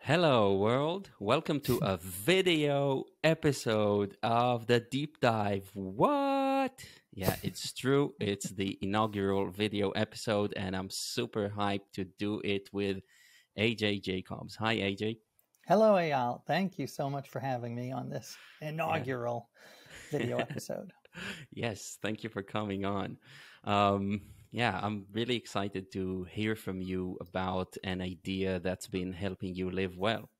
Hello, world. Welcome to a video episode of the Deep Dive. What? Yeah, it's true. It's the inaugural video episode, and I'm super hyped to do it with AJ Jacobs. Hi, AJ. Hello, Ayal. Thank you so much for having me on this Yeah. inaugural video episode. Yes, thank you for coming on. Um, yeah, I'm really excited to hear from you about an idea that's been helping you live well.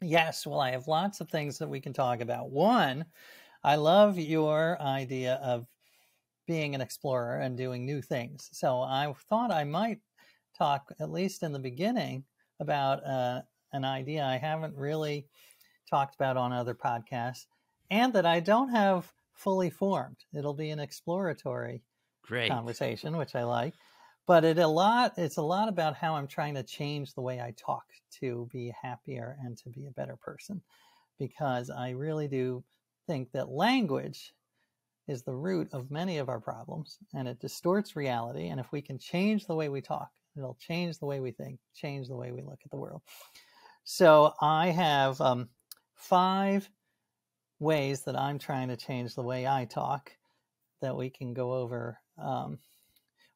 Yes, well, I have lots of things that we can talk about. One, I love your idea of being an explorer and doing new things. So I thought I might talk, at least in the beginning, about an idea I haven't really talked about on other podcasts and that I don't have fully formed. It'll be an exploratory Great. conversation, which I like. But it's a lot about how I'm trying to change the way I talk to be happier and to be a better person. Because I really do think that language is the root of many of our problems and it distorts reality. And if we can change the way we talk, it'll change the way we think, change the way we look at the world. So I have 5 ways that I'm trying to change the way I talk that we can go over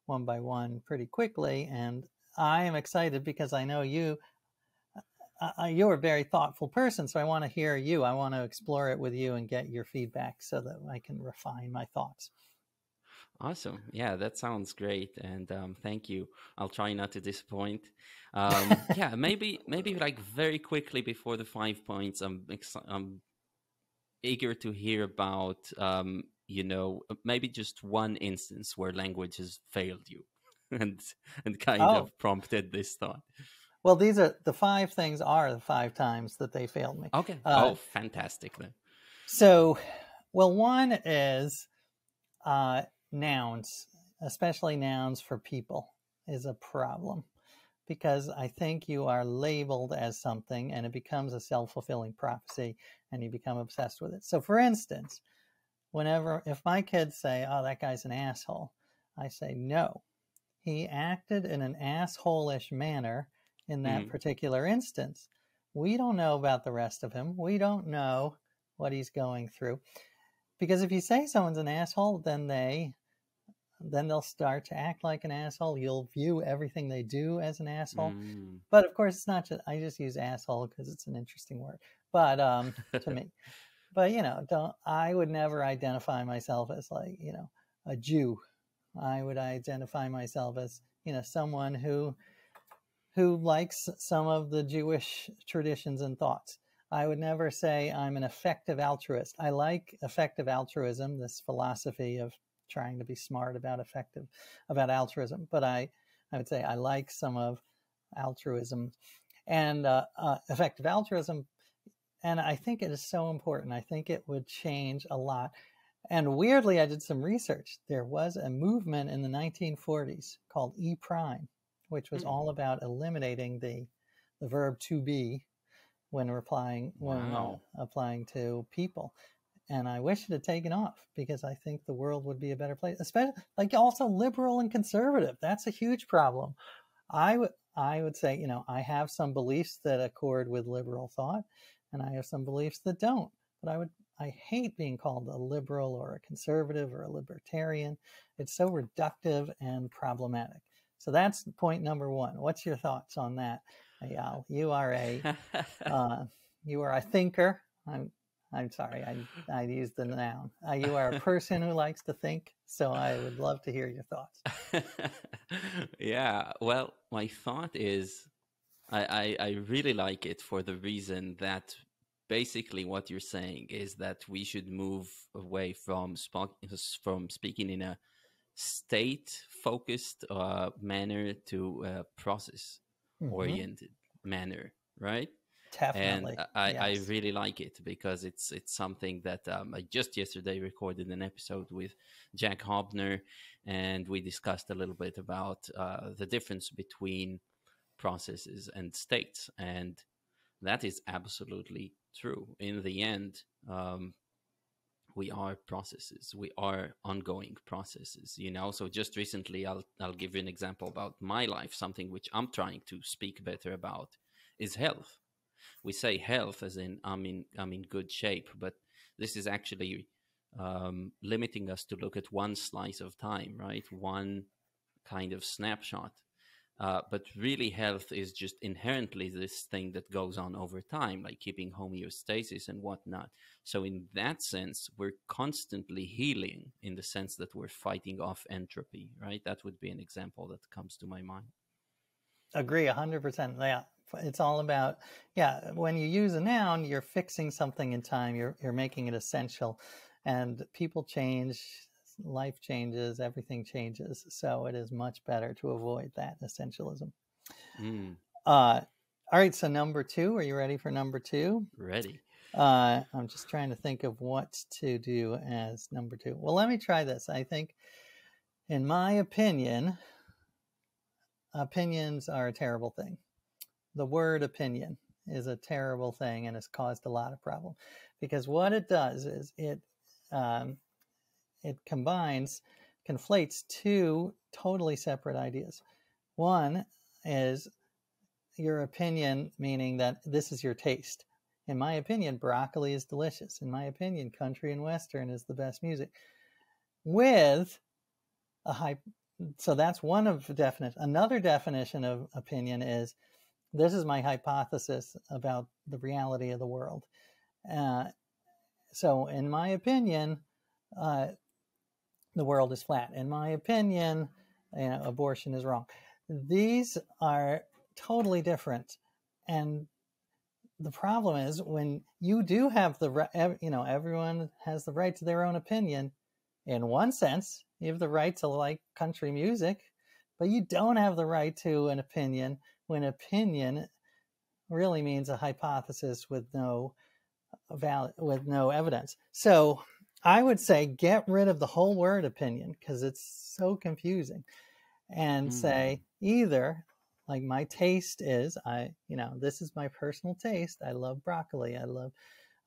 one by one pretty quickly. And I am excited because I know you're a very thoughtful person. So I want to hear you. I want to explore it with you and get your feedback so that I can refine my thoughts. Awesome. Yeah, that sounds great. And thank you. I'll try not to disappoint. Yeah, maybe like very quickly before the 5 points, I'm eager to hear about, maybe just one instance where language has failed you and, and kind Oh, of prompted this thought. well, these are the 5 things are the 5 times that they failed me. Okay. Oh, fantastic then. So, well, one is uh, nouns, especially nouns for people, is a problem because I think you are labeled as something and it becomes a self-fulfilling prophecy and you become obsessed with it. So, for instance, if my kids say, oh, that guy's an asshole, I say, no, he acted in an asshole-ish manner in that Mm, particular instance. We don't know about the rest of him. We don't know what he's going through. Because if you say someone's an asshole, then they'll start to act like an asshole. You'll view everything they do as an asshole. mm. But of course, it's not just, I just use asshole because it's an interesting word. But to me, but I would never identify myself as a Jew. I would identify myself as, someone who likes some of the Jewish traditions and thoughts. I would never say I'm an effective altruist. I like effective altruism, this philosophy of trying to be smart about altruism. But I would say I like some of altruism and effective altruism. And I think it is so important. I think it would change a lot. And weirdly, I did some research. There was a movement in the 1940s called E Prime, which was Mm. all about eliminating the verb to be when Wow. applying to people. And I wish it had taken off because I think the world would be a better place, especially like also liberal and conservative. That's a huge problem. I would say, I have some beliefs that accord with liberal thought, and I have some beliefs that don't. But I hate being called a liberal or a conservative or a libertarian. It's so reductive and problematic. So that's point number one. What's your thoughts on that, Ayal? Uh, you are a thinker. I'm sorry, I used the noun. You are a person who likes to think. So I would love to hear your thoughts. Yeah, well, my thought is I really like it for the reason that basically what you're saying is that we should move away from speaking in a state focused manner to a process Hmm. oriented manner, right? And Definitely, I yes. really like it because it's something that I just yesterday recorded an episode with Jack Hobner, and we discussed a little bit about the difference between processes and states, and that is absolutely true. In the end, we are processes. We are ongoing processes. So just recently, I'll give you an example about my life, something which I'm trying to speak better about is health. We say health as in I'm in good shape, but this is actually limiting us to look at one slice of time, right? One kind of snapshot. But really, health is just inherently this thing that goes on over time, like keeping homeostasis and whatnot. So, in that sense, we're constantly healing in the sense that we're fighting off entropy, right? That would be an example that comes to my mind. Agree 100%. Yeah. It's all about, yeah, when you use a noun, you're fixing something in time, you're making it essential, and people change, life changes, everything changes. So it is much better to avoid that essentialism. All right. So number 2, are you ready for number 2? Ready. I'm just trying to think of what to do as number 2. Well, let me try this. I think, in my opinion, opinions are a terrible thing. The word opinion is a terrible thing and has caused a lot of problem, because what it does is it conflates two totally separate ideas. One is your opinion, meaning that this is your taste. In my opinion, broccoli is delicious. In my opinion, country and western is the best music. With a high, so that's one of the definition. Another definition of opinion is, this is my hypothesis about the reality of the world. So in my opinion, the world is flat. In my opinion, abortion is wrong. These are totally different. And the problem is, when you do have everyone has the right to their own opinion. In one sense, you have the right to like country music, but you don't have the right to an opinion, when opinion really means a hypothesis with no evidence. So I would say get rid of the whole word opinion, because it's so confusing, and say either, like, my taste is, this is my personal taste. I love broccoli. I love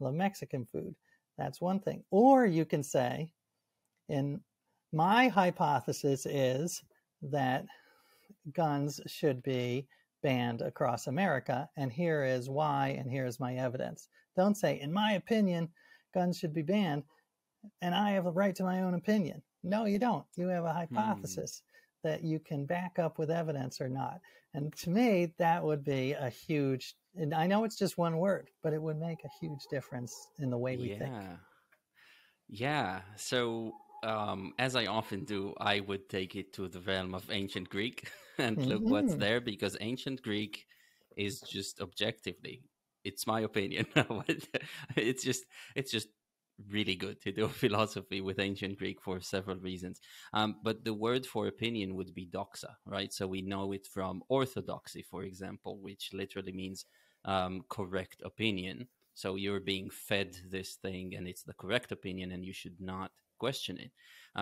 Mexican food. That's one thing. Or you can say, in my hypothesis is that guns should be banned across America, and here is why, and here's my evidence. Don't say, in my opinion, guns should be banned, and I have the right to my own opinion. No, you don't. You have a hypothesis that you can back up with evidence or not. And to me, that would be a huge, and I know it's just one word, but it would make a huge difference in the way we think. Yeah. So, as I often do, I would take it to the realm of ancient Greek and look what's there, because ancient Greek is just objectively, it's my opinion. it's just really good to do philosophy with ancient Greek for several reasons. But the word for opinion would be doxa, right? So we know it from orthodoxy, for example, which literally means correct opinion. So you're being fed this thing, and it's the correct opinion, and you should not question it.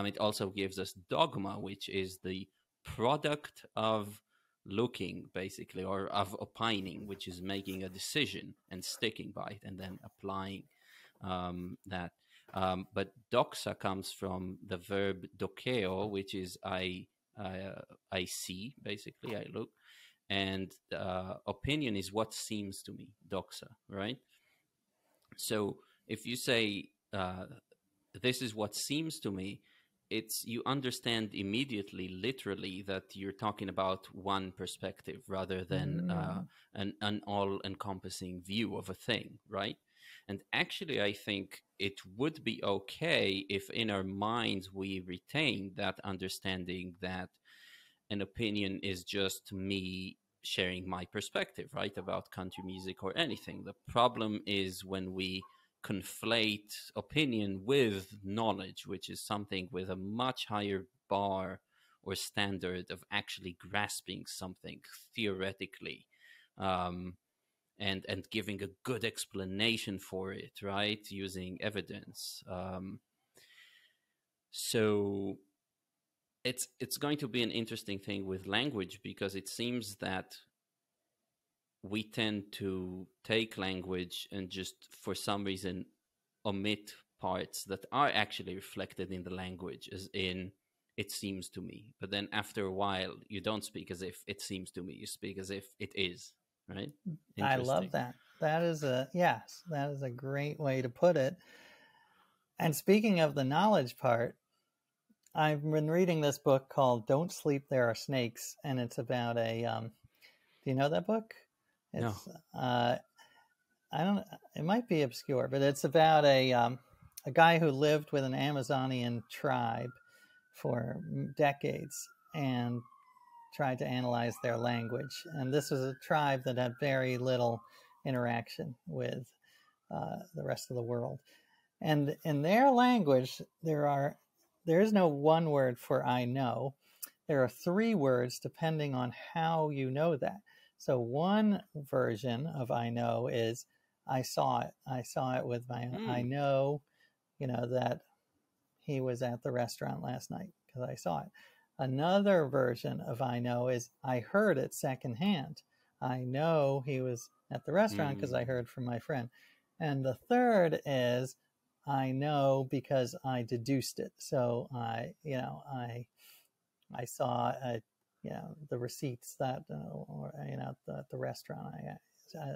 It also gives us dogma, which is the product of looking, basically, or of opining, which is making a decision and sticking by it and then applying that. But doxa comes from the verb dokeo, which is I see, basically, I look. And opinion is what seems to me, doxa, right? So if you say, this is what seems to me, you understand immediately, literally, that you're talking about one perspective rather than an all-encompassing view of a thing, right? And actually, I think it would be okay if in our minds we retain that understanding that an opinion is just me sharing my perspective, right, about country music or anything. The problem is when we conflate opinion with knowledge, which is something with a much higher bar or standard of actually grasping something theoretically, and giving a good explanation for it, right, using evidence. So it's going to be an interesting thing with language, because it seems that we tend to take language and just for some reason omit parts that are actually reflected in the language, as in it seems to me. But then after a while, you don't speak as if it seems to me, you speak as if it is. right? I love Interesting. that. That is a great way to put it. And speaking of the knowledge part, I've been reading this book called "Don't Sleep, There Are Snakes," and it's about a. Do you know that book? No. It's I don't. It might be obscure, but it's about a guy who lived with an Amazonian tribe for decades and tried to analyze their language. And this was a tribe that had very little interaction with the rest of the world. And in their language, there is no one word for "I know." There are three words depending on how you know that. So one version of "I know" is "I saw it." I saw it with my. I know, that he was at the restaurant last night because I saw it. Another version of "I know" is "I heard it secondhand." I know he was at the restaurant because I heard from my friend. And the third is "I know because I deduced it." So I saw the receipts that at the restaurant.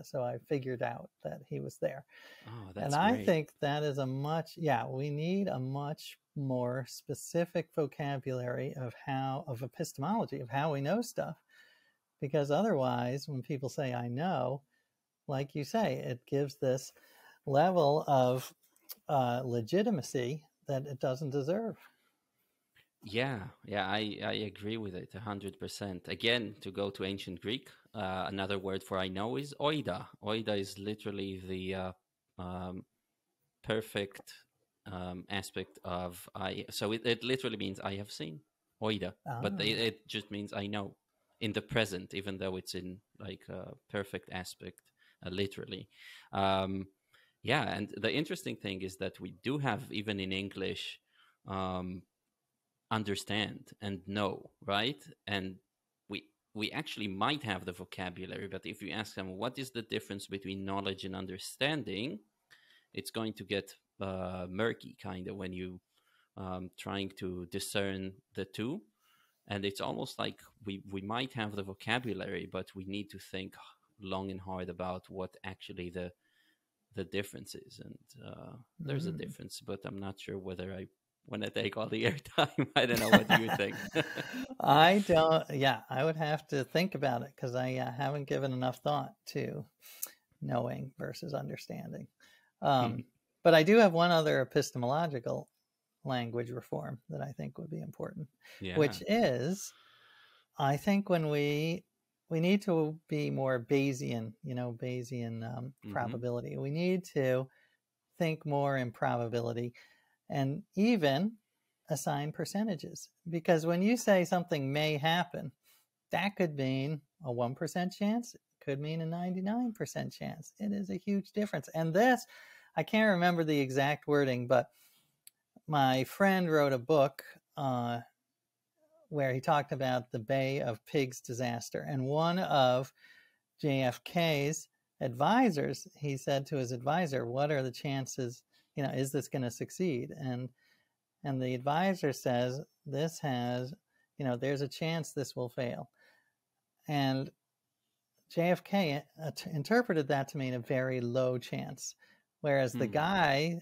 So I figured out that he was there. Oh, And that's I great. think that is we need a much more specific vocabulary of epistemology, of how we know stuff. Because otherwise, when people say "I know," like you say, it gives this level of legitimacy that it doesn't deserve. Yeah, yeah, I agree with it 100%. Again, to go to ancient Greek, another word for "I know" is oida. Oida is literally the um, perfect aspect of "I." So it literally means "I have seen," oida, but Ah. it just means "I know" in the present, even though it's in like a perfect aspect, literally. Um, yeah, and the interesting thing is that we do have, even in English, um, understand and know, right? And we actually might have the vocabulary, but if you ask them what is the difference between knowledge and understanding, it's going to get murky, kind of, when you trying to discern the two. And it's almost like we might have the vocabulary, but we need to think long and hard about what actually the difference is. And there's a Mm. difference, but I'm not sure whether I want to take all the airtime. I don't know. What do you think? I don't. Yeah, I would have to think about it because I haven't given enough thought to knowing versus understanding. Um, but I do have one other epistemological language reform that I think would be important, Yeah. which is I think when we need to be more Bayesian, Bayesian Hmm. probability. We need to think more in probability and even assign percentages. Because when you say something may happen, that could mean a 1% chance, it could mean a 99% chance. It is a huge difference. And this, I can't remember the exact wording, but my friend wrote a book where he talked about the Bay of Pigs disaster. And one of JFK's advisors, he said to his advisor, "What are the chances? Is this going to succeed?" And the advisor says, "This has, there's a chance this will fail." And JFK interpreted that to mean a very low chance, whereas the Hmm. guy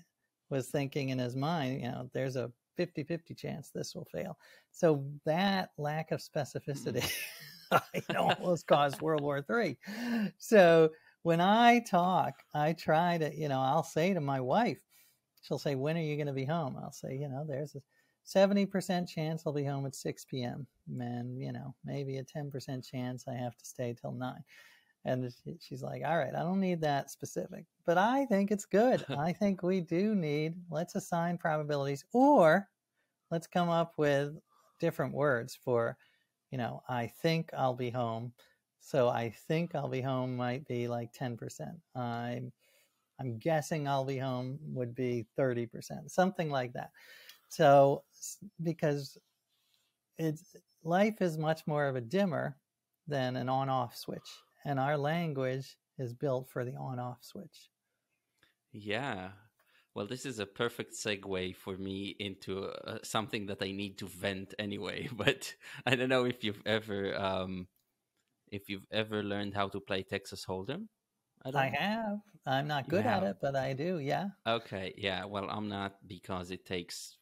was thinking in his mind, there's a 50-50 chance this will fail. So that lack of specificity almost caused World War III. So when I talk, I try to, I'll say to my wife, she'll say, "When are you going to be home?" I'll say, there's a 70% chance I'll be home at 6 p.m. And, maybe a 10% chance I have to stay till 9. And she's like, "All right, I don't need that specific." But I think it's good. I think we do need, let's assign probabilities, or let's come up with different words for, I think I'll be home. So I think I'll be home might be like 10%. I'm guessing I'll be home would be 30%, something like that. So because it's life is much more of a dimmer than an on-off switch, and our language is built for the on-off switch. Yeah. Well, this is a perfect segue for me into something that I need to vent anyway. But I don't know if you've ever if you've ever learned how to play Texas Hold'em at I all. have. I'm not You good at have. it, but I do. Yeah. Okay, yeah. Well, I'm not, because it takes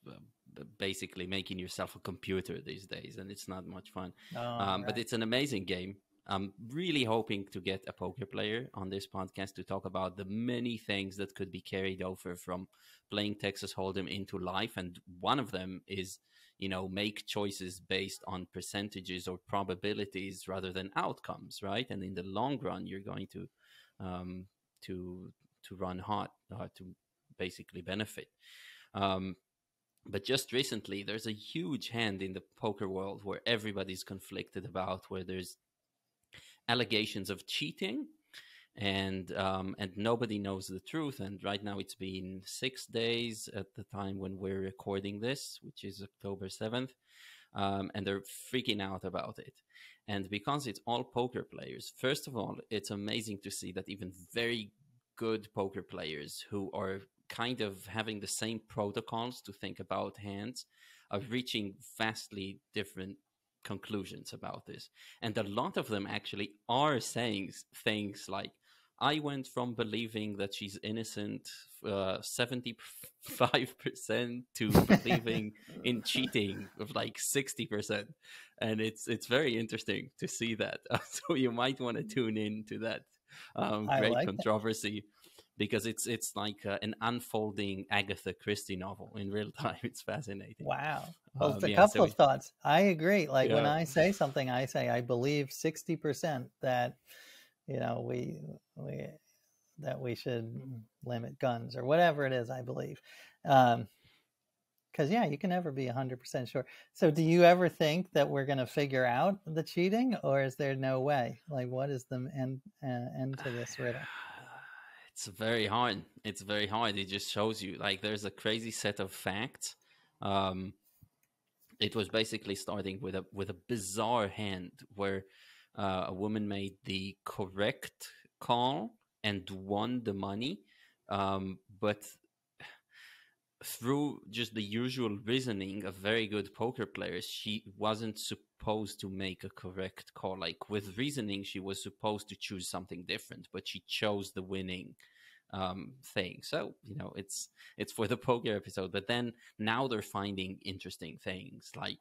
basically making yourself a computer these days, and it's not much fun. Oh, But right. it's an amazing game. I'm really hoping to get a poker player on this podcast to talk about the many things that could be carried over from playing Texas Hold'em into life, and one of them is, make choices based on percentages or probabilities rather than outcomes, right? And in the long run, you're going um, to run hot, to basically benefit. Um, but just recently, there's a huge hand in the poker world where everybody's conflicted about, where there's allegations of cheating, and nobody knows the truth. And right now, it's been 6 days at the time when we're recording this, which is October 7th, and they're freaking out about it. And because it's all poker players, first of all, it's amazing to see that even very good poker players who are kind of having the same protocols to think about hands are reaching vastly different conclusions about this. And a lot of them actually are saying things like, I went from believing that she's innocent 75% to believing in cheating of like 60%. And it's very interesting to see that. So you might want to tune in to that I great like it. controversy, because it's like an unfolding Agatha Christie novel in real time. It's fascinating. Wow. Well, a Yeah, couple so of thoughts. I agree. Like when yeah. I say something, I say I believe 60% that we that we should limit guns or whatever it is. I believe, because yeah, you can never be 100% sure. So, do you ever think that we're going to figure out the cheating, or is there no way? Like, what is the end to this riddle? It's very hard. It's very hard. It just shows you, like, there's a crazy set of facts. Um, it was basically starting with a bizarre hand where a woman made the correct call and won the money, but through just the usual reasoning of very good poker players, she wasn't supposed to make a correct call. Like with reasoning, she was supposed to choose something different, but she chose the winning thing. So it's for the poker episode. But then now they're finding interesting things, like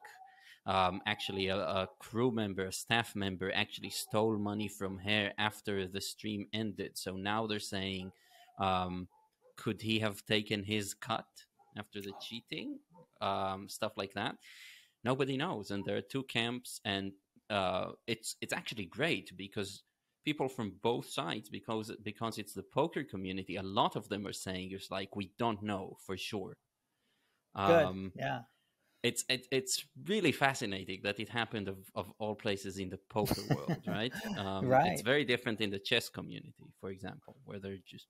actually a crew member, a staff member, actually stole money from her after the stream ended. So now they're saying, could he have taken his cut after the cheating? Stuff like that. Nobody knows, and there are two camps, and it's actually great because people from both sides, because it's the poker community, a lot of them are saying it's like, we don't know for sure. Good. Um, Yeah. it's really fascinating that it happened of all places in the poker world, right? It's Right. very different in the chess community, for example, where they're just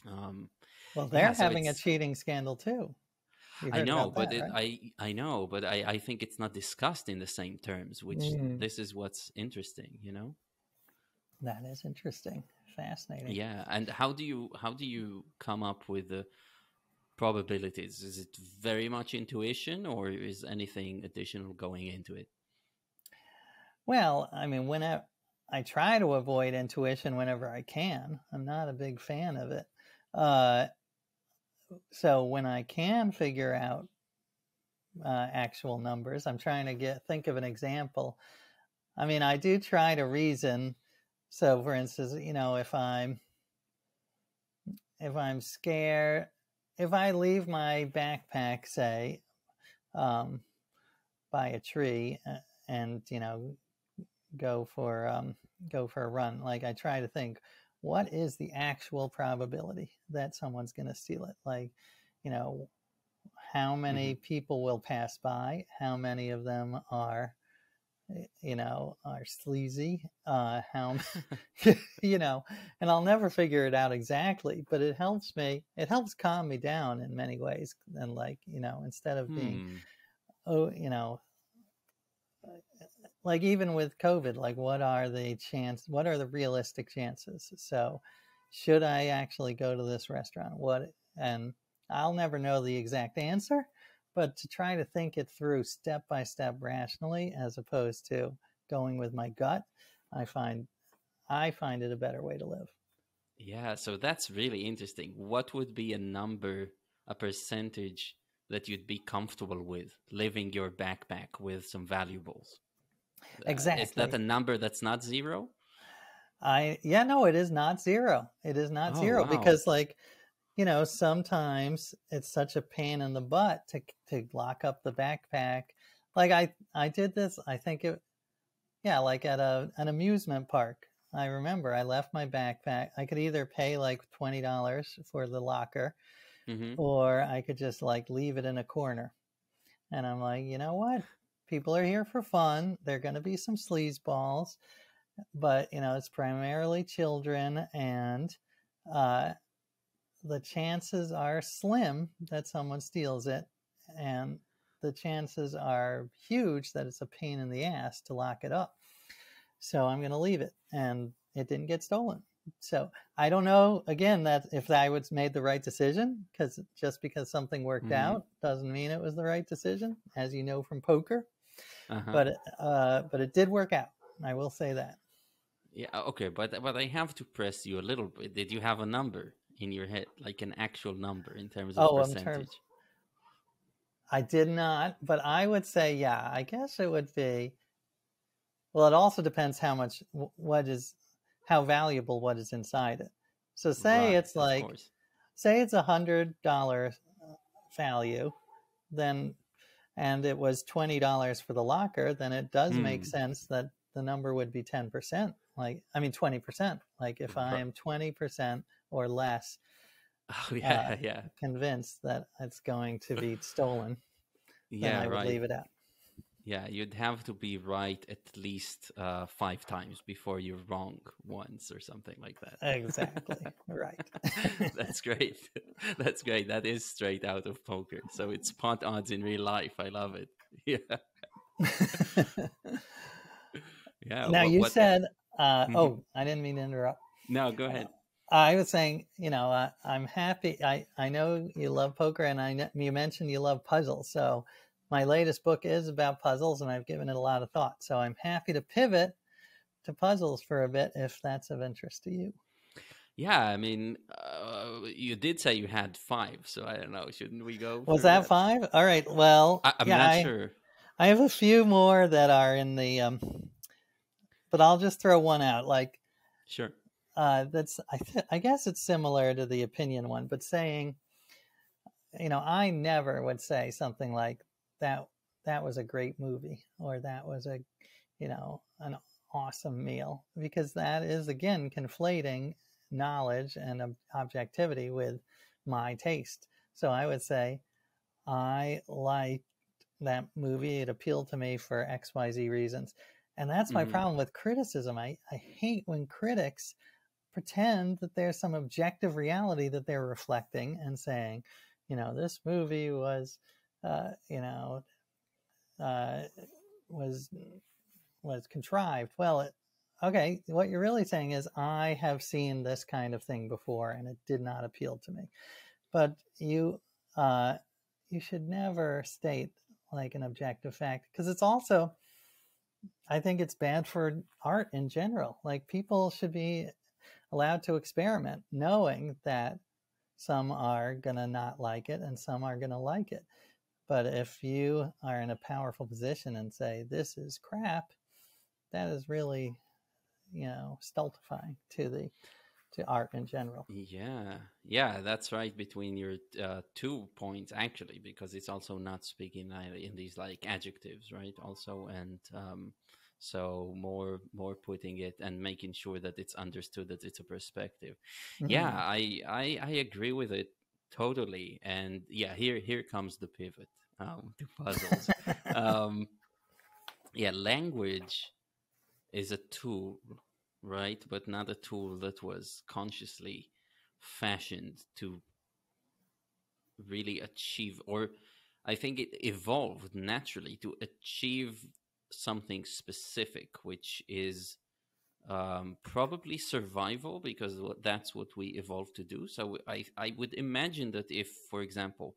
um, Well, yeah. they're So having a it's cheating scandal too. You I heard know, about but that, right? I know, but I think it's not discussed in the same terms, which Mm, this is what's interesting. that is interesting. Fascinating. Yeah, and how do you come up with the probabilities? Is it very much intuition, or is anything additional going into it? Well, I mean, whenever I try to avoid intuition whenever I can, I'm not a big fan of it. Uh, so when I can figure out actual numbers, I'm trying to think of an example. I mean, I do try to reason. So, for instance, if I'm scared, if I leave my backpack, say, um, by a tree, and go for a run, like I try to think, what is the actual probability that someone's going to steal it? Like, you know, how many Hmm. people will pass by? How many of them are sleazy? How and I'll never figure it out exactly, but it helps me. It helps calm me down in many ways. And like, instead of being, Hmm. oh, like even with COVID, like what are the realistic chances? So should I actually go to this restaurant? And I'll never know the exact answer, but to try to think it through step by step rationally, as opposed to going with my gut, I find I find it a better way to live. Yeah, so that's really interesting. What would be a number, a percentage that you'd be comfortable with living your backpack with some valuables? Is that a Exactly. number that's not zero? Yeah, no, it is not zero. It is not Oh, zero wow. because like, sometimes it's such a pain in the butt to lock up the backpack. Like I did this, I think it yeah, like at an amusement park. I remember I left my backpack. I could either pay like $20 for the locker Mm-hmm. or I could just like leave it in a corner. And I'm like, you know what? People are here for fun. There're going to be some sleazeballs, but it's primarily children, and uh, the chances are slim that someone steals it, and the chances are huge that it's a pain in the ass to lock it up. So I'm going to leave it, and it didn't get stolen. So I don't know again that if I would made the right decision, because just because something worked Mm-hmm. out doesn't mean it was the right decision, as you know from poker. Uh-huh. But it did work out. I will say that. Yeah, okay, but I have to press you a little bit. Did you have a number in your head, like an actual number in terms of Oh, in terms, percentage? I did not, but I would say, yeah, I guess it would be. Well, it also depends how much, how valuable what is inside it. So Right, of course. say it's $100 value, then, and it was $20 for the locker, then it does make Hmm. sense that the number would be 10%. Like, I mean, 20%. Like if I am 20% or less Oh uh, yeah, yeah, convinced that it's going to be stolen, then yeah. I would Right. leave it out. Yeah, you'd have to be right at least 5 times before you're wrong once or something like Exactly. that. Right. That's great. That's great. That is straight out of poker. So it's pot odds in real life. I love it. Yeah, yeah. Now What? you What? said, Mhm. oh, I didn't mean to interrupt. No, go Uh, ahead. I was saying, I'm happy. I know you love poker, and you mentioned you love puzzles. So my latest book is about puzzles, and I've given it a lot of thought. So I'm happy to pivot to puzzles for a bit if that's of interest to you. Yeah, I mean, you did say you had five, so I don't know. Shouldn't we go Was through that that? five? All right. Well, I'm yeah, not sure. I have a few more that are in the, but I'll just throw one out. Like, Sure. I guess it's similar to the opinion one, but saying, I never would say something like that. That was a great movie, or that was an awesome meal, because that is again conflating knowledge and objectivity with my taste. So I would say I like that movie. It appealed to me for XYZ reasons. And that's my Hmm. problem with criticism. I hate when critics pretend that there's some objective reality that they're reflecting and saying, this movie was, you know, uh, was contrived. Well, okay, what you're really saying is I have seen this kind of thing before and it did not appeal to me. But uh, you should never state like an objective fact, because it's also, I think it's bad for art in general. Like people should be allowed to experiment, knowing that some are going to not like it and some are going to like it. But if you are in a powerful position and say, this is crap, that is really, stultifying to art in general. Yeah, yeah, that's right. Between your 2 points, actually, because it's also not speaking in these like adjectives, right? Also, and so more putting it and making sure that it's understood that it's a perspective. Yeah, Mm-hmm. I agree with it totally. And yeah, here comes the pivot to puzzles. Um, yeah, language is a tool, right? But not a tool that was consciously fashioned to really achieve, or I think it evolved naturally to achieve something specific, which is probably survival, because that's what we evolved to do. So I would imagine that if, for example,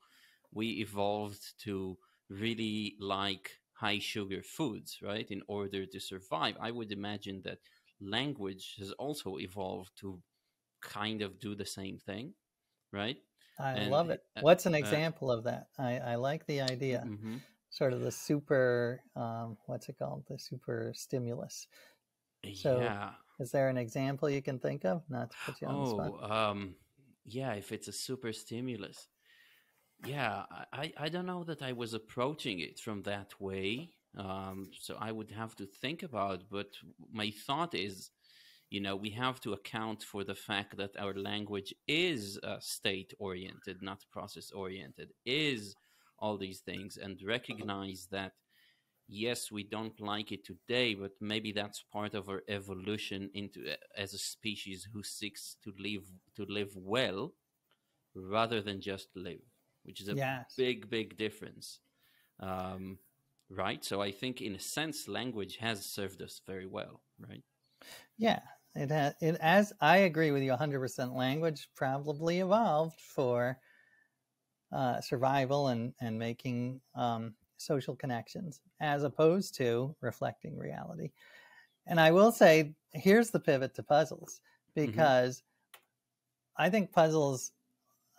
we evolved to really like high sugar foods, right, in order to survive, I would imagine that language has also evolved to kind of do the same thing, right? I And love it. What's an example of that? I like the idea. mhm. Sort of the super, what's it called? The super stimulus. So, Yeah. is there an example you can think of? Not to put you on the spot. Oh, yeah, if it's a super stimulus. Yeah, I don't know that I was approaching it from that way. So I would have to think about, but my thought is, we have to account for the fact that our language is state oriented, not process oriented, is all these things, and recognize that yes, we don't like it today, but maybe that's part of our evolution into as a species who seeks to live well rather than just live, which is a Yes. big difference. Um, right? So I think, in a sense, language has served us very well, right? Yeah. It has, as I agree with you 100%, language probably evolved for survival and making social connections as opposed to reflecting reality. And I will say, here's the pivot to puzzles, Mm-hmm. because I think puzzles,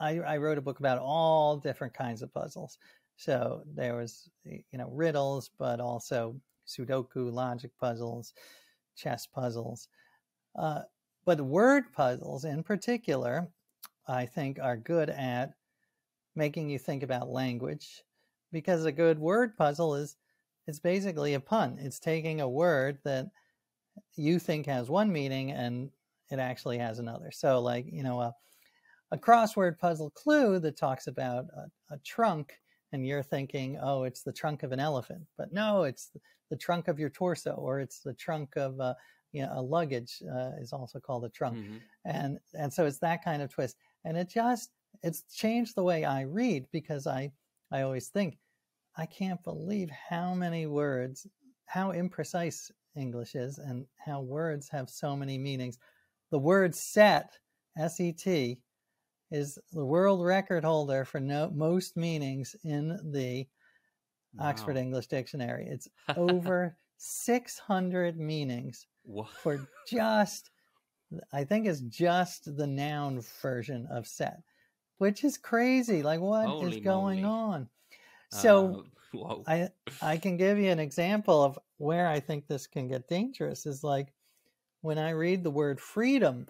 I wrote a book about all different kinds of puzzles. So there was, riddles, but also Sudoku, logic puzzles, chess puzzles. Uh, but word puzzles in particular, I think, are good at making you think about language, because a good word puzzle is it's basically a pun. It's taking a word that you think has one meaning and it actually has another. So, like, a crossword puzzle clue that talks about a trunk, and you're thinking, oh, it's the trunk of an elephant, but no, it's the trunk of your torso, or it's the trunk of a luggage is also called a trunk, Mm-hmm. and so it's that kind of twist, and it's changed the way I read, because I always think, I can't believe how many words, how imprecise English is, and how words have so many meanings. The word set, S-E-T, is the world record holder for most meanings in the Oxford Wow. English Dictionary. It's over 600 meanings What? for just, I think it's just the noun version of set, which is crazy. Like, what is Holy going moly. on? So Whoa. I can give you an example of where I think this can get dangerous. Is like, when I read the word freedom,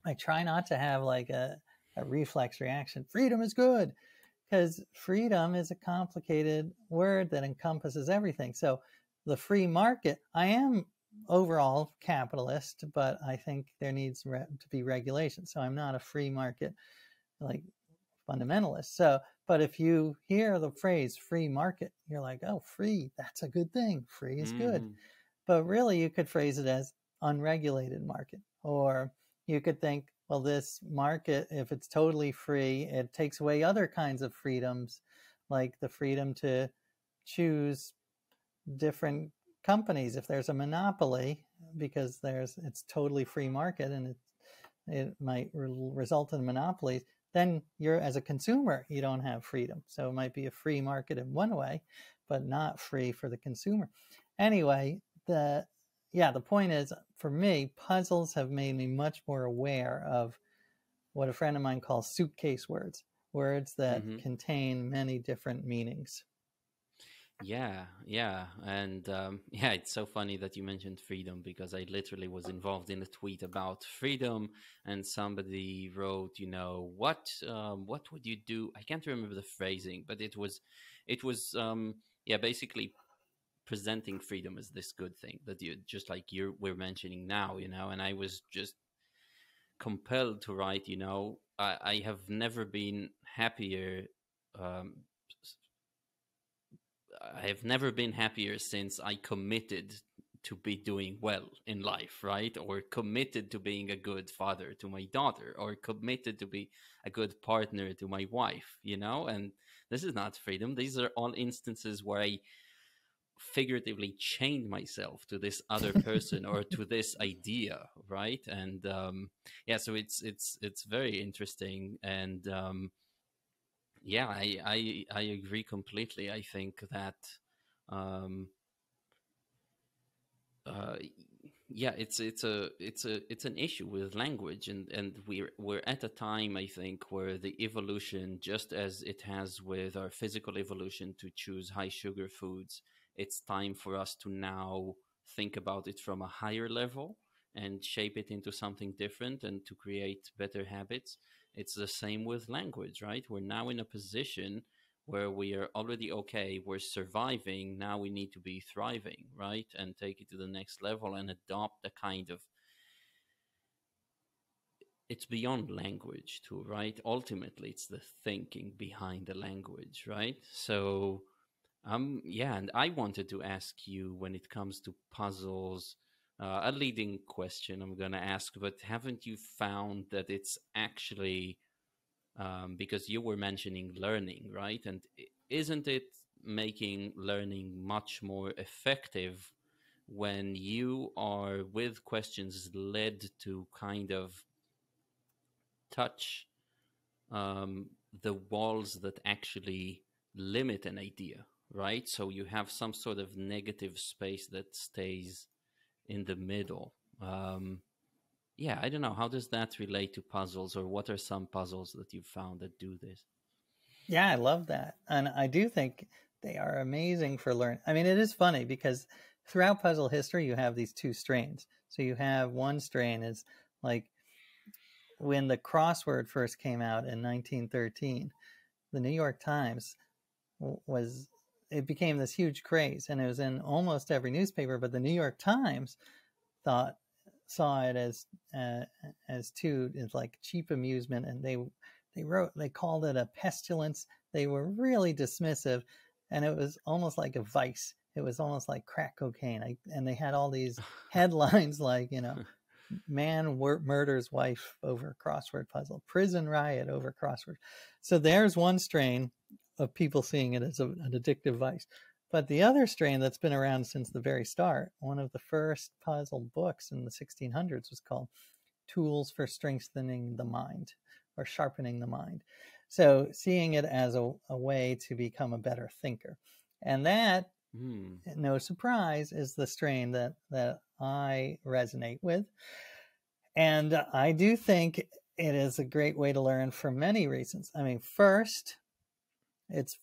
I try not to have like a reflex reaction. Freedom is good, because freedom is a complicated word that encompasses everything. So the free market, I am overall capitalist, but I think there needs to be regulation. So I'm not a free market like fundamentalist. So, but if you hear the phrase free market, you're like, oh, free, that's a good thing. Free is good. Mm-hmm. But really, you could phrase it as unregulated market. Or you could think, well, this market, if it's totally free, it takes away other kinds of freedoms, like the freedom to choose different companies. If there's a monopoly, because it's totally free market, and it might result in monopolies, then you're, as a consumer, you don't have freedom. So it might be a free market in one way, but not free for the consumer. Anyway, the point is, for me, puzzles have made me much more aware of what a friend of mine calls suitcase words, words that Mm-hmm. contain many different meanings. Yeah, and yeah, it's so funny that you mentioned freedom, because I literally was involved in a tweet about freedom, and somebody wrote, what would you do? I can't remember the phrasing, but it was yeah, basically presenting freedom as this good thing that you just like we're mentioning now, and I was just compelled to write, I have never been happier. Um, I have never been happier since I committed to be doing well in life, right? Or committed to being a good father to my daughter, or committed to be a good partner to my wife, And this is not freedom. These are all instances where I figuratively chained myself to this other person or to this idea, right? And yeah, so it's very interesting, and yeah, I agree completely. I think that um, uh, Yeah, it's an issue with language, and we're at a time, I think, where the evolution, just as it has with our physical evolution to choose high sugar foods, it's time for us to now think about it from a higher level and shape it into something different and to create better habits. It's the same with language, right? We're now in a position where we are already okay, we're surviving, now we need to be thriving, right? And take it to the next level and adopt a kind of, it's beyond language too, right? Ultimately, it's the thinking behind the language, right? So, yeah, and I wanted to ask you when it comes to puzzles, a leading question I'm going to ask, but haven't you found that it's actually because you were mentioning learning, right? And isn't it making learning much more effective when you are with questions led to kind of touch um, the walls that actually limit an idea, right? So you have some sort of negative space that stays in the middle. Yeah, I don't know. How does that relate to puzzles, or what are some puzzles that you've found that do this? Yeah, I love that. And I do think they are amazing for learning. I mean, it is funny because throughout puzzle history, you have these two strains. So you have one strain is like when the crossword first came out in 1913, the New York Times was, it became this huge craze and it was in almost every newspaper, but the New York Times thought, saw it as too, as like cheap amusement, and they called it a pestilence. They were really dismissive, and it was almost like a vice. It was almost like crack cocaine. And they had all these headlines like, man murders wife over crossword puzzle, prison riot over crossword. So there's one strain of people seeing it as an addictive vice. But the other strain that's been around since the very start, one of the first puzzle books in the 1600s was called Tools for Strengthening the Mind or Sharpening the Mind. So seeing it as a way to become a better thinker. And that, no surprise, is the strain that I resonate with. And I do think it is a great way to learn for many reasons. I mean, first, it's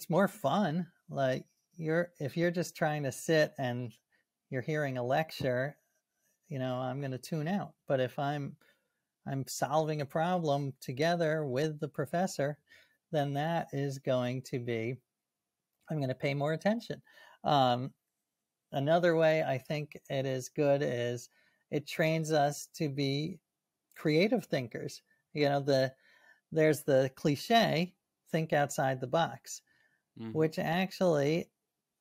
more fun. Like if you're just trying to sit and you're hearing a lecture, I'm going to tune out. But if I'm solving a problem together with the professor, then that is going to be, I'm going to pay more attention. Another way I think it is good is it trains us to be creative thinkers. There's the cliche, think outside the box, which actually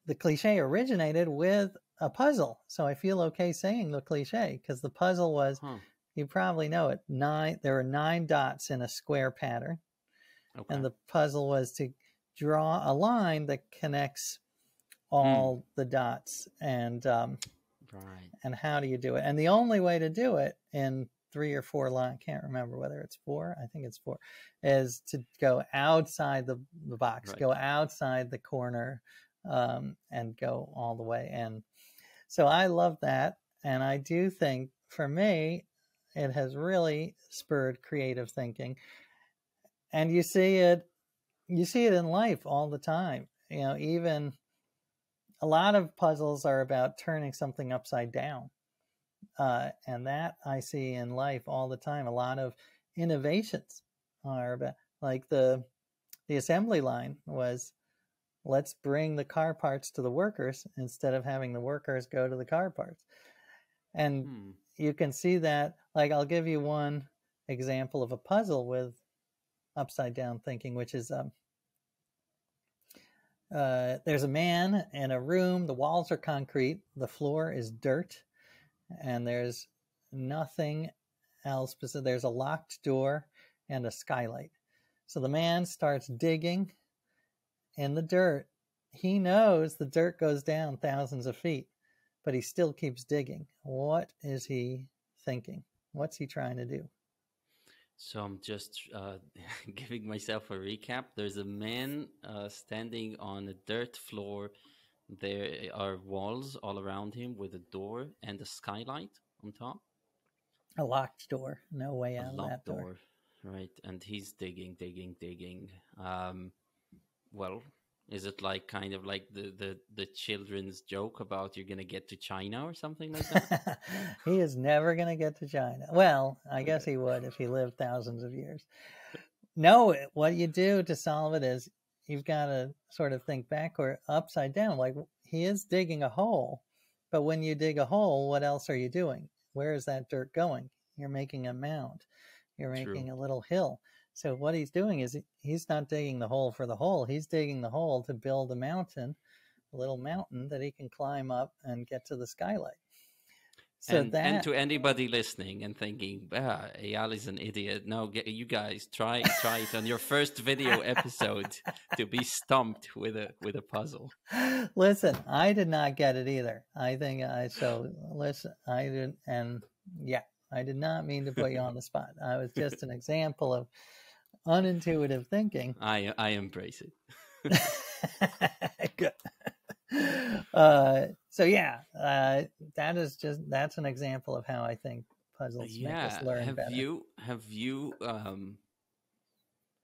the cliche originated with a puzzle. So I feel okay saying the cliche because the puzzle was, you probably know it, there were 9 dots in a square pattern. Okay. And the puzzle was to draw a line that connects all the dots. And right. And how do you do it? And the only way to do it in 3 or 4 lines, I can't remember whether it's 4, I think it's 4, is to go outside the box, right. Go outside the corner, and go all the way in. So I love that. And I do think for me, it has really spurred creative thinking. And you see it in life all the time. Even a lot of puzzles are about turning something upside down. And that I see in life all the time. A lot of innovations are about, like the assembly line was, let's bring the car parts to the workers instead of having the workers go to the car parts. And you can see that, like, I'll give you one example of a puzzle with upside down thinking, which is there's a man in a room, the walls are concrete, the floor is dirt, and there's nothing else. There's a locked door and a skylight. So the man starts digging in the dirt. He knows the dirt goes down thousands of feet, but he still keeps digging. What is he thinking? What's he trying to do? So I'm just giving myself a recap. There's a man standing on a dirt floor, There are walls all around him with a door and a skylight on top, A locked door. No way a out of that locked door. door, right? And he's digging, digging, digging. Well, is it like kind of like the children's joke about you're gonna get to China or something like that? He is never going to get to China. Well, I guess Okay. he would if he lived thousands of years. No, what you do to solve it is you've got to sort of think back or upside down. Like he is digging a hole, but when you dig a hole, what else are you doing? Where is that dirt going? You're making a mound, you're True. making a little hill. So what he's doing is he's not digging the hole for the hole. He's digging the hole to build a mountain, a little mountain that he can climb up and get to the skylight. So And that to anybody listening and thinking, Eyal is an idiot. No, you guys try it on your first video episode to be stumped with a puzzle. listen, I did not get it either. I think listen, I didn't, and yeah, I did not mean to put you on the spot. I was just an example of unintuitive thinking. I embrace it. Good. So yeah, that's an example of how I think puzzles make us learn better. Have you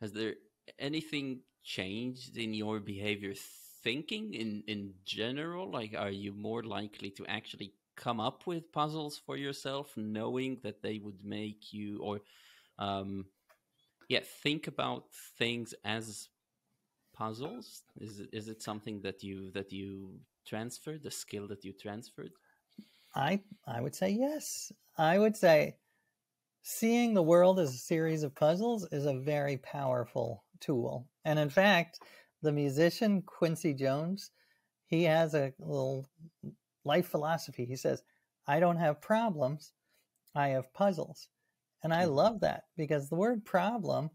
has there anything changed in your behavior thinking in general? Like, are you more likely to actually come up with puzzles for yourself, knowing that they would make you, or think about things as puzzles? Is it something that you transferred, the skill that you transferred? I would say yes. I would say seeing the world as a series of puzzles is a very powerful tool. And in fact, the musician Quincy Jones, he has a little life philosophy. He says, I don't have problems, I have puzzles. And I love that because the word problem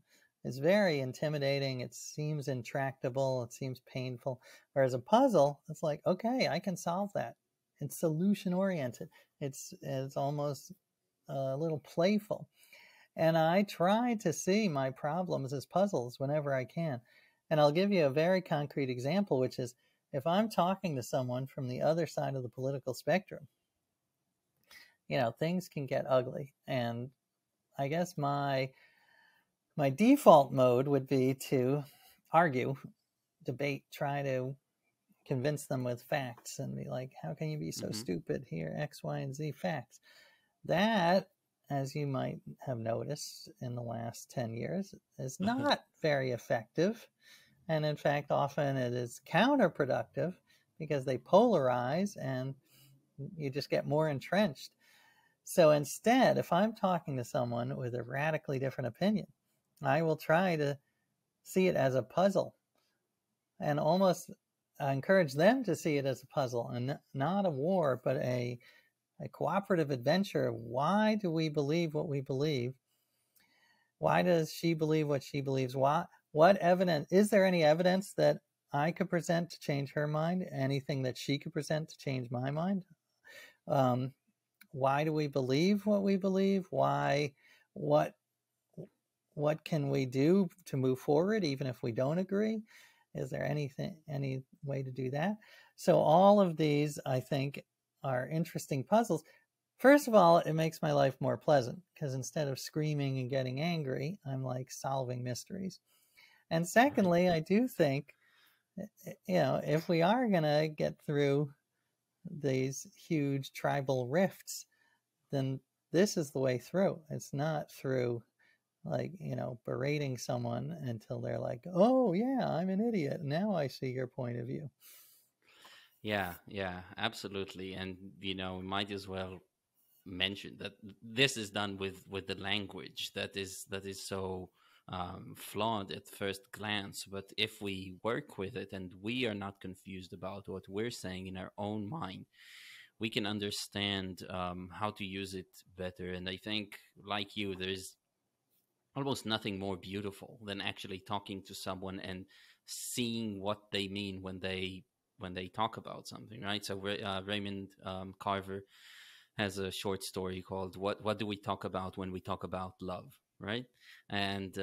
is very intimidating. It seems intractable. It seems painful. Whereas a puzzle, it's like, okay, I can solve that. It's solution oriented. It's almost a little playful. And I try to see my problems as puzzles whenever I can. And I'll give you a very concrete example, which is if I'm talking to someone from the other side of the political spectrum, things can get ugly. And I guess my default mode would be to argue, debate, try to convince them with facts and be like, how can you be so stupid? Here, X, Y, and Z facts. That, as you might have noticed in the last 10 years, is not very effective. And in fact, often it is counterproductive because they polarize and you just get more entrenched. So instead, if I'm talking to someone with a radically different opinion, I will try to see it as a puzzle and almost encourage them to see it as a puzzle and not a war, but a cooperative adventure of why do we believe what we believe? Why does she believe what she believes? What evidence? Is there any evidence that I could present to change her mind? Anything that she could present to change my mind? Why do we believe what we believe? Why? What can we do to move forward, even if we don't agree? Is there any way to do that? So all of these, I think, are interesting puzzles. First of all, it makes my life more pleasant because instead of screaming and getting angry, I'm like solving mysteries. And secondly, I do think, if we are going to get through these huge tribal rifts, then this is the way through. It's not through berating someone until they're like, oh yeah, I'm an idiot. Now I see your point of view. Yeah, absolutely. And, we might as well mention that this is done with the language that is so flawed at first glance. But if we work with it and we are not confused about what we're saying in our own mind, we can understand how to use it better. And I think, like you, there's almost nothing more beautiful than actually talking to someone and seeing what they mean when they talk about something, right? So Raymond Carver has a short story called "What Do We Talk About When We Talk About Love?" Right? And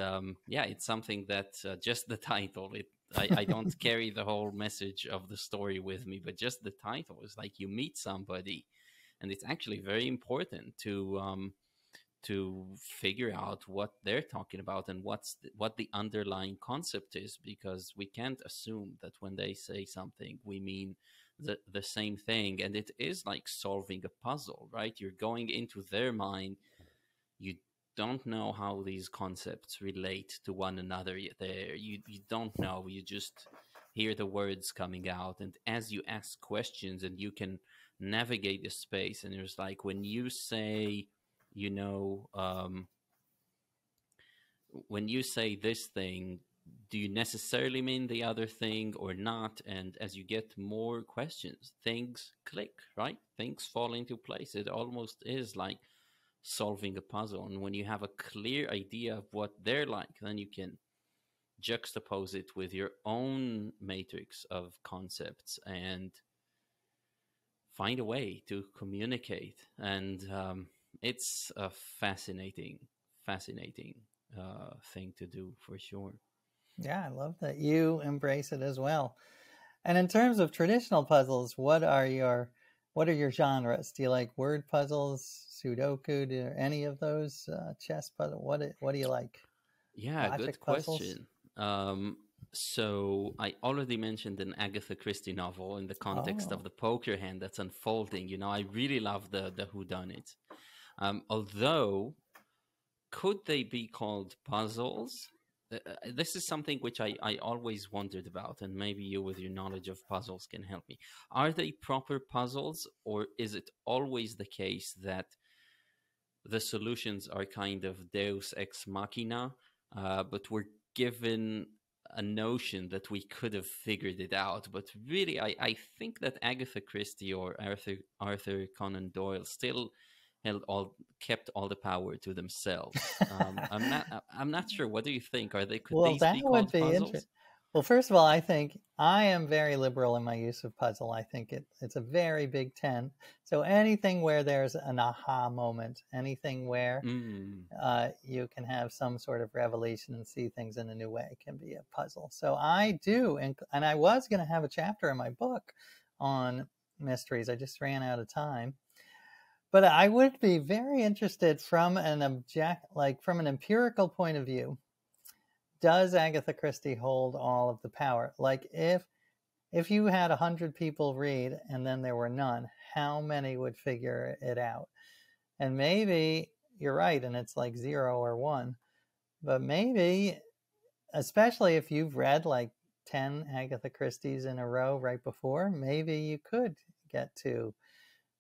it's something that just the title, I don't carry the whole message of the story with me, but just the title is like you meet somebody, and it's actually very important to figure out what they're talking about and what the underlying concept is, because we can't assume that when they say something we mean the same thing. And it is like solving a puzzle, right? You're going into their mind. You don't know how these concepts relate to one another yet. There, you don't know. You just hear the words coming out, and as you ask questions and you can navigate the space, and there's like when you say, you know, when you say this thing, do you necessarily mean the other thing or not? And as you get more questions, things click, right? Things fall into place. It almost is like solving a puzzle. And when you have a clear idea of what they're like, then you can juxtapose it with your own matrix of concepts and find a way to communicate. And it's a fascinating thing to do for sure. Yeah, I love that you embrace it as well. And in terms of traditional puzzles, what are your genres? Do you like word puzzles, Sudoku? Do any of those chess puzzle? What do you like? Yeah, Logic good puzzles? question. So I already mentioned an Agatha Christie novel in the context of the poker hand that's unfolding. You know, I really love the whodunit. Although, could they be called puzzles? This is something which I always wondered about, and maybe you, with your knowledge of puzzles, can help me. Are they proper puzzles, or is it always the case that the solutions are kind of deus ex machina, but we're given a notion that we could have figured it out? But really, I think that Agatha Christie or Arthur Conan Doyle still kept all the power to themselves. I'm not sure. What do you think? Could Well, these that be would called be puzzles? interesting. Well, first of all, I think I am very liberal in my use of puzzle. I think it's a very big 10. So anything where there's an aha moment, anything where you can have some sort of revelation and see things in a new way can be a puzzle. So I do, and I was going to have a chapter in my book on mysteries. I just ran out of time. But I would be very interested from an empirical point of view. Does Agatha Christie hold all of the power? Like if you had 100 people read and then there were none, how many would figure it out? And maybe you're right, and it's like 0 or 1. But maybe, especially if you've read like 10 Agatha Christie's in a row right before, maybe you could get to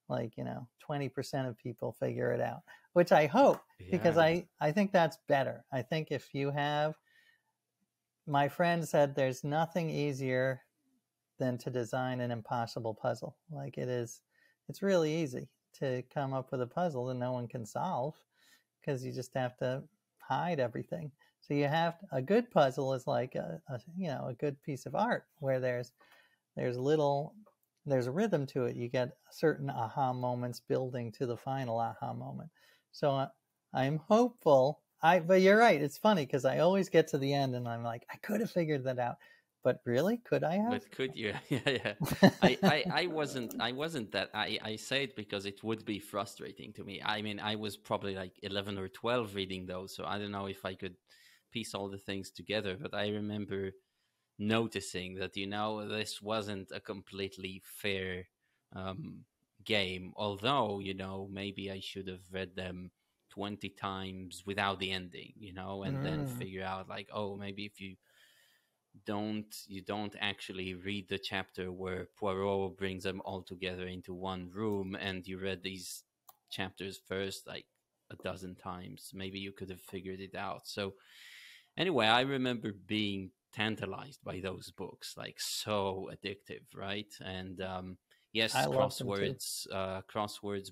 20% of people figure it out, which I hope, because I think that's better. I think if you have, my friend said there's nothing easier than to design an impossible puzzle. Like it's really easy to come up with a puzzle that no one can solve, because you just have to hide everything. So you have a good puzzle is like a good piece of art where there's a rhythm to it. You get certain aha moments building to the final aha moment. So I'm hopeful. But you're right. It's funny because I always get to the end and I'm like, I could have figured that out. But really, could I have? But could you? Yeah. I wasn't that. I say it because it would be frustrating to me. I mean, I was probably like 11 or 12 reading those, so I don't know if I could piece all the things together. But I remember noticing that, this wasn't a completely fair game. Although, maybe I should have read them 20 times without the ending, and then figure out like, oh, maybe if you don't actually read the chapter where Poirot brings them all together into one room, and you read these chapters first like a dozen times, maybe you could have figured it out. So anyway, I remember being tantalized by those books, like so addictive, right? And yes, crosswords,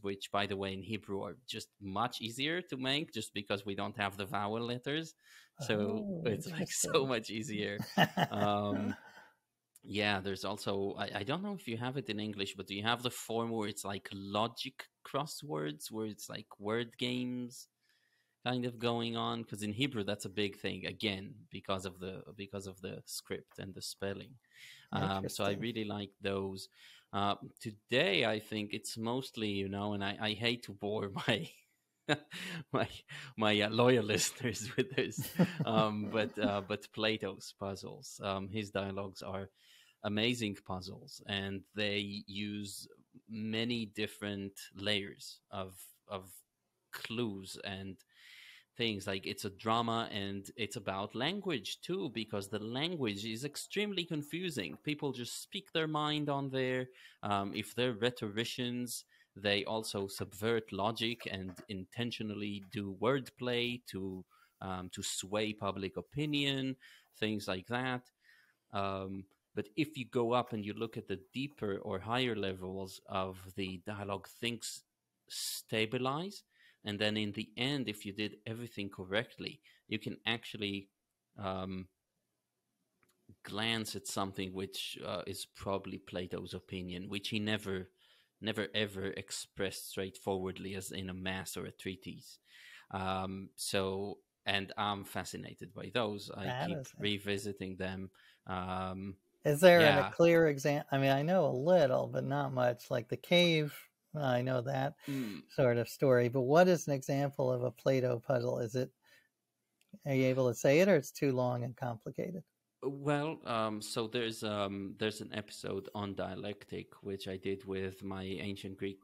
which by the way in Hebrew are just much easier to make, just because we don't have the vowel letters, so it's like so much easier. Yeah, there's also, I don't know if you have it in English, but do you have the form where it's like logic crosswords, where it's like word games kind of going on, because in Hebrew that's a big thing again because of the script and the spelling. So I Interesting. really like those. Today, I think it's mostly, and I hate to bore my my loyal listeners with this, but Plato's puzzles. His dialogues are amazing puzzles, and they use many different layers of clues and things. Like, it's a drama, and it's about language too, because the language is extremely confusing. People just speak their mind on there. If they're rhetoricians, they also subvert logic and intentionally do wordplay to sway public opinion, things like that. Um, but if you go up and you look at the deeper or higher levels of the dialogue, things stabilize. And then in the end, if you did everything correctly, you can actually um, glance at something which is probably Plato's opinion, which he never ever expressed straightforwardly as in a mass or a treatise. And I'm fascinated by those. I That keep is revisiting them. Um, Is there a yeah. clear example? I mean, I know a little, but not much. Like the cave, I know that Mm, sort of story. But what is an example of a Plato puzzle? Are you able to say it, or it's too long and complicated? well, so there's an episode on dialectic which I did with my ancient Greek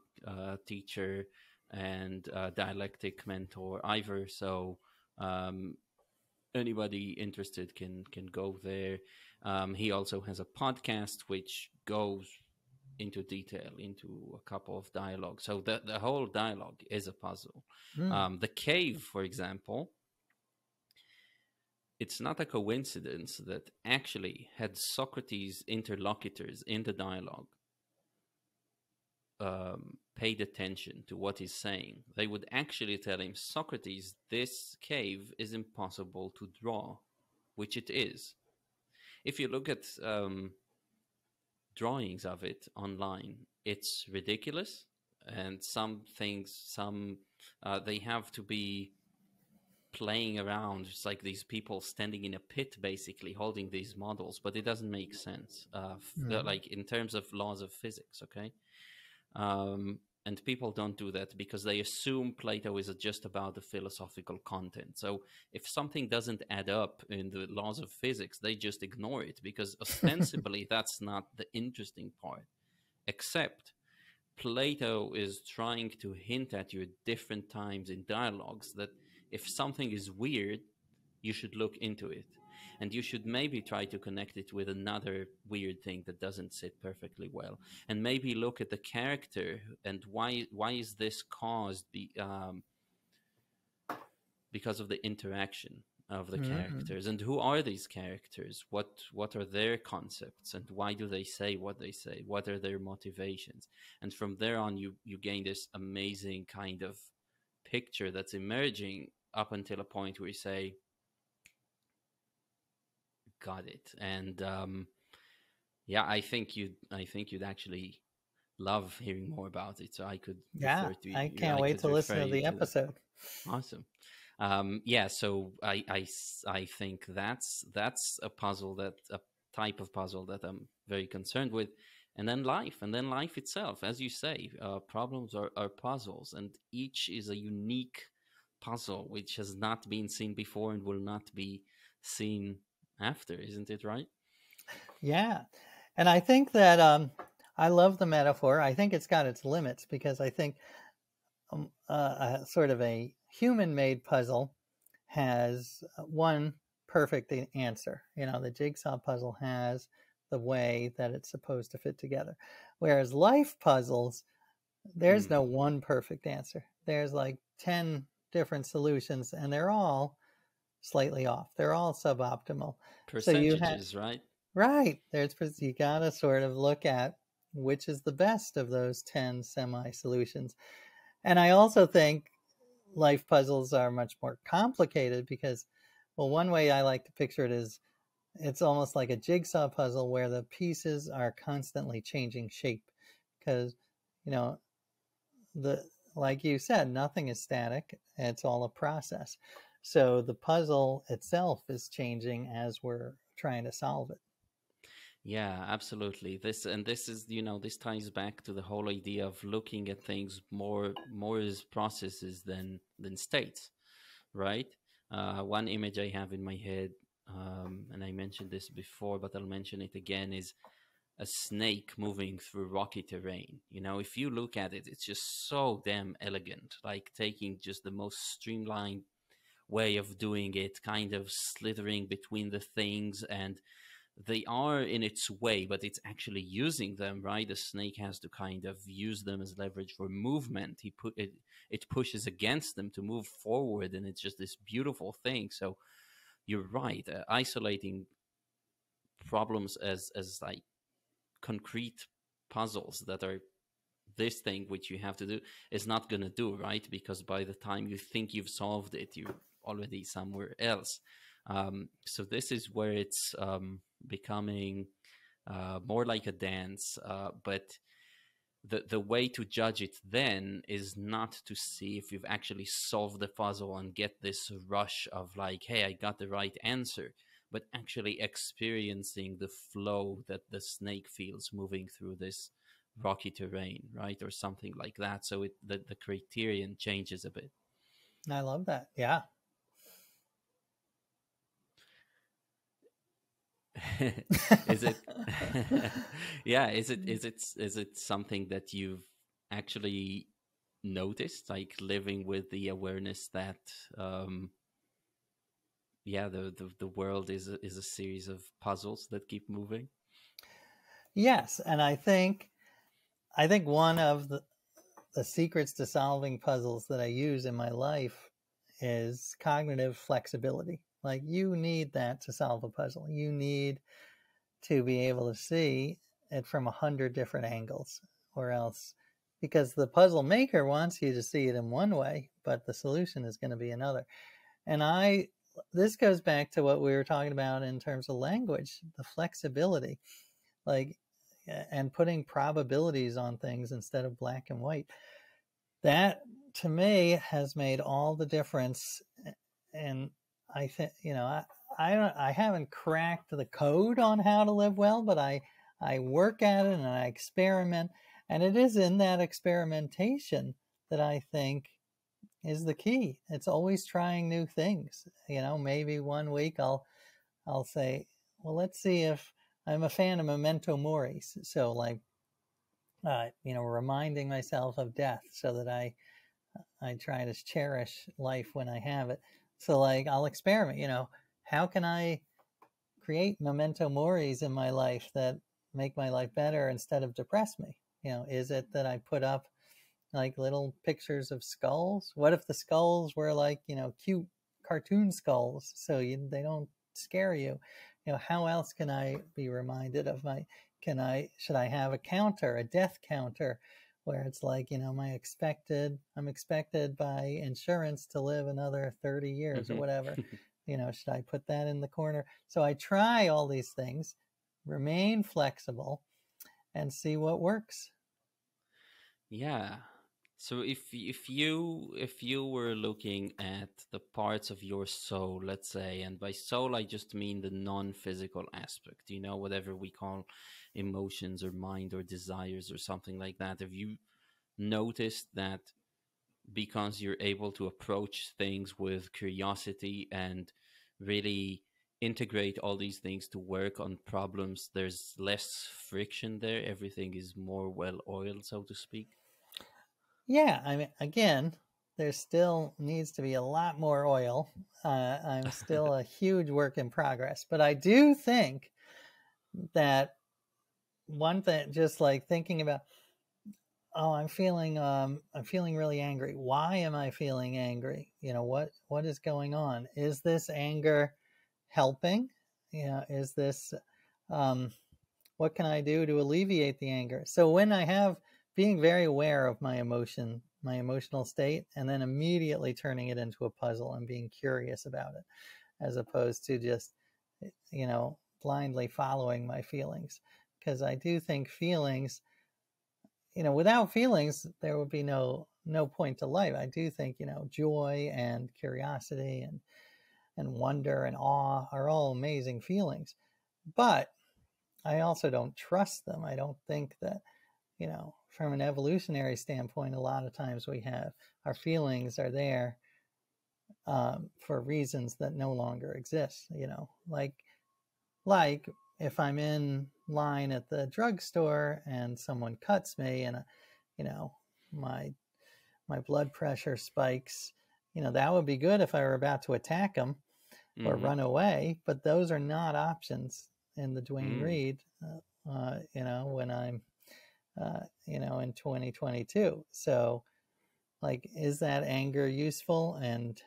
teacher and dialectic mentor Ivor. So um, anybody interested can go there. He also has a podcast which goes into detail into a couple of dialogues. So the whole dialogue is a puzzle. Hmm. The cave, for example, it's not a coincidence that actually, had Socrates' interlocutors in the dialogue paid attention to what he's saying, they would actually tell him, Socrates, this cave is impossible to draw, which it is. If you look at drawings of it online, it's ridiculous. And some things, they have to be playing around. It's like these people standing in a pit, basically holding these models, but it doesn't make sense. Like in terms of laws of physics, okay. And people don't do that because they assume Plato is just about the philosophical content. So if something doesn't add up in the laws of physics, they just ignore it because ostensibly that's not the interesting part. Except Plato is trying to hint at you at different times in dialogues that if something is weird, you should look into it. And you should maybe try to connect it with another weird thing that doesn't sit perfectly well. And maybe look at the character and why is this caused because of the interaction of the Mm-hmm. characters, and who are these characters, what are their concepts, and why do they say what they say, what are their motivations. And from there on, you gain this amazing kind of picture that's emerging up until a point where you say, got it. And yeah, I think you'd actually love hearing more about it, so I could Yeah, I can't I wait could to listen refer to you the to that. episode. Awesome. Yeah, so I think that's a puzzle, that a type of puzzle that I'm very concerned with. And then life itself, as you say, problems are puzzles, and each is a unique puzzle which has not been seen before and will not be seen after, isn't it right? Yeah, and I think that I love the metaphor. I think it's got its limits because I think sort of a human-made puzzle has one perfect answer. You know, the jigsaw puzzle has the way that it's supposed to fit together. Whereas life puzzles, there's no Hmm. one perfect answer. There's like 10 different solutions and they're all slightly off. They're all suboptimal. So you have, Percentages, right? right, you got to sort of look at which is the best of those 10 semi solutions. And I also think life puzzles are much more complicated because, well, one way I like to picture it is it's almost like a jigsaw puzzle where the pieces are constantly changing shape because, you know, the like you said, nothing is static. It's all a process. So the puzzle itself is changing as we're trying to solve it. Yeah, absolutely. This is, this ties back to the whole idea of looking at things more as processes than states, right? One image I have in my head, and I mentioned this before, but I'll mention it again, is a snake moving through rocky terrain. If you look at it, it's just so damn elegant, like taking just the most streamlined way of doing it, kind of slithering between the things, and they are in its way, but it's actually using them, right? The snake has to kind of use them as leverage for movement. It pushes against them to move forward, and it's just this beautiful thing. So you're right. Isolating problems as like concrete puzzles that are this thing which you have to do is not going to do, right? Because by the time you think you've solved it, you're already somewhere else. So this is where it's becoming more like a dance, but the way to judge it then is not to see if you've actually solved the puzzle and get this rush of like, hey, I got the right answer, but actually experiencing the flow that the snake feels moving through this rocky terrain, right? Or something like that. So the criterion changes a bit. I love that. Yeah. Is it yeah, is it something that you've actually noticed, like living with the awareness that yeah, the world is a series of puzzles that keep moving? Yes, and I think one of the secrets to solving puzzles that I use in my life is cognitive flexibility. Like, you need that to solve a puzzle. You need to be able to see it from 100 different angles, or else, because the puzzle maker wants you to see it in one way, but the solution is going to be another. And this goes back to what we were talking about in terms of language, the flexibility, like, and putting probabilities on things instead of black and white. That, to me, has made all the difference. And I think, I haven't cracked the code on how to live well, but I work at it and I experiment. And it is in that experimentation that I think is the key. It's always trying new things. Maybe one week I'll say, well, let's see if I'm a fan of memento mori. So like, reminding myself of death so that I try to cherish life when I have it. So like, I'll experiment, how can I create memento moris in my life that make my life better instead of depress me? Is it that I put up like little pictures of skulls? What if the skulls were like, cute cartoon skulls so they don't scare you? How else can I be reminded of should I have a death counter where it's like, I'm expected by insurance to live another 30 years or whatever. Should I put that in the corner? So I try all these things, remain flexible, and see what works. Yeah. So if you were looking at the parts of your soul, let's say, and by soul I just mean the non-physical aspect, whatever we call emotions or mind or desires or something like that, have you noticed that because you're able to approach things with curiosity and really integrate all these things to work on problems, there's less friction there? Everything is more well-oiled, so to speak? Yeah, I mean, again, there still needs to be a lot more oil. I'm still a huge work in progress, but I do think that one thing, just like thinking about, oh, I'm feeling really angry. Why am I feeling angry? What is going on? Is this anger helping? Is this, what can I do to alleviate the anger? So when I have being very aware of my emotional state, and then immediately turning it into a puzzle and being curious about it, as opposed to just, blindly following my feelings. Because I do think feelings, without feelings, there would be no no point to life. I do think, joy and curiosity and wonder and awe are all amazing feelings. But I also don't trust them. I don't think that, from an evolutionary standpoint, a lot of times we have our feelings are there for reasons that no longer exist. Like if I'm in line at the drugstore and someone cuts me and my blood pressure spikes, that would be good if I were about to attack them or run away. But those are not options in the Duane Reade, when I'm, in 2022. So, is that anger useful? And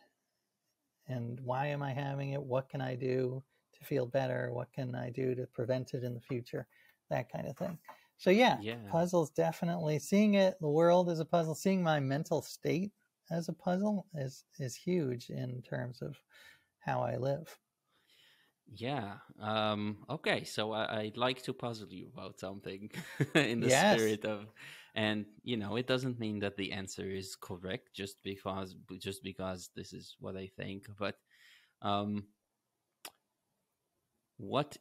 why am I having it? What can I do to feel better? What can I do to prevent it in the future? That kind of thing. So yeah, puzzles, definitely. Seeing the world as a puzzle, seeing my mental state as a puzzle is huge in terms of how I live. Yeah. Okay. So I'd like to puzzle you about something in the spirit of, and it doesn't mean that the answer is correct just because this is what I think. But what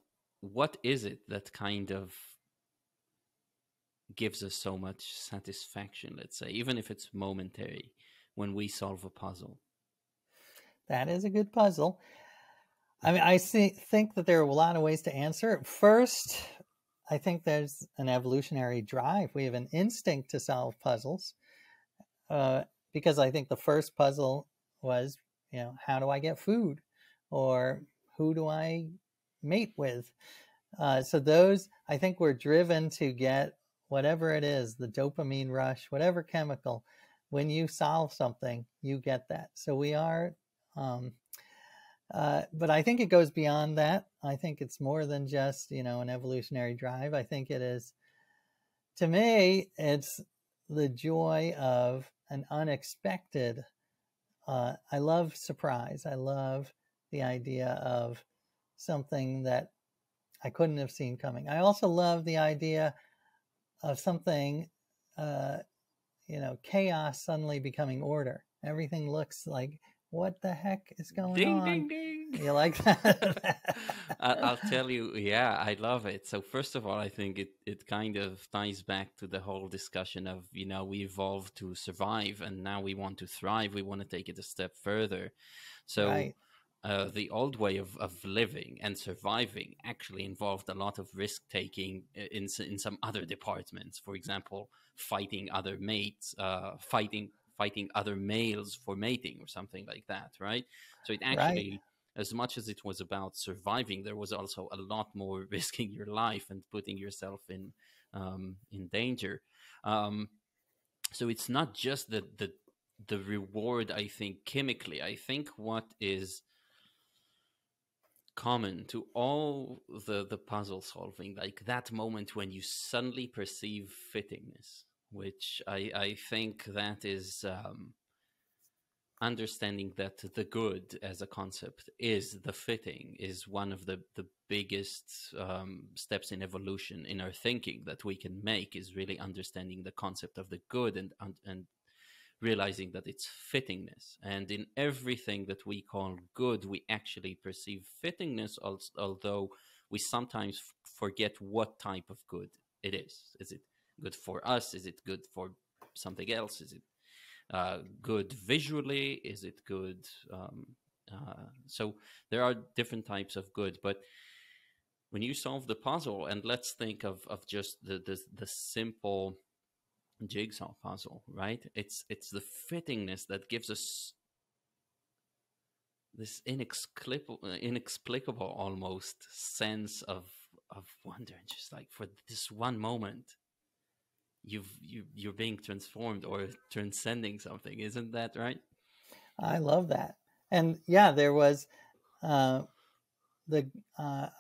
is it that kind of gives us so much satisfaction? Let's say, even if it's momentary, when we solve a puzzle. That is a good puzzle. I mean, I think that there are a lot of ways to answer it. First, I think there's an evolutionary drive. We have an instinct to solve puzzles because I think the first puzzle was, how do I get food? Or who do I mate with? So those, I think we're driven to get whatever it is, the dopamine rush, whatever chemical. When you solve something, you get that. So we are... but I think it goes beyond that. I think it's more than just, an evolutionary drive. I think it is, to me, it's the joy of an unexpected. I love surprise. I love the idea of something that I couldn't have seen coming. I also love the idea of something, chaos suddenly becoming order. Everything looks like, what the heck is going on? Ding, ding, ding. You like that? I'll tell you, yeah, I love it. So first of all, I think it kind of ties back to the whole discussion of, we evolved to survive and now we want to thrive. We want to take it a step further. So right. The old way of living and surviving actually involved a lot of risk taking in some other departments. For example, fighting other mates, fighting other males for mating or something like that, right? So it actually, as much as it was about surviving, there was also a lot more risking your life and putting yourself in danger. So it's not just the reward, I think, chemically. I think what is common to all the puzzle solving, like that moment when you suddenly perceive fittingness, which I think that is understanding that the good as a concept is the fitting, is one of the biggest steps in evolution in our thinking that we can make, is really understanding the concept of the good and realizing that it's fittingness. And in everything that we call good, we actually perceive fittingness, although we sometimes forget what type of good it is. Is it good for us? Is it good for something else? Is it good visually? Is it good? So there are different types of good, but when you solve the puzzle, and let's think of just the simple jigsaw puzzle, right? It's the fittingness that gives us this inexplicable almost sense of wonder, and just like for this one moment you're being transformed or transcending something. Isn't that right? I love that. And yeah, there was I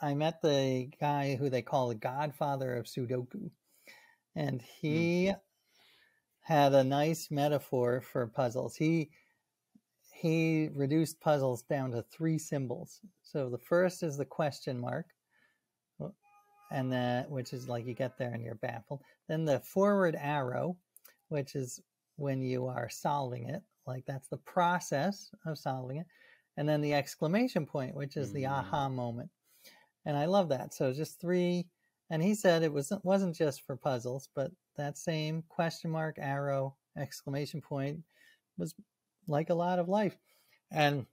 met the guy who they call the godfather of Sudoku, and he had a nice metaphor for puzzles. He reduced puzzles down to 3 symbols. So the first is the question mark, and that, which is like you get there and you're baffled. Then the forward arrow, which is when you are solving it, like that's the process of solving it, and then the exclamation point, which is the aha moment. And I love that. So just 3, and he said it wasn't just for puzzles, but that same question mark, arrow, exclamation point was like a lot of life. And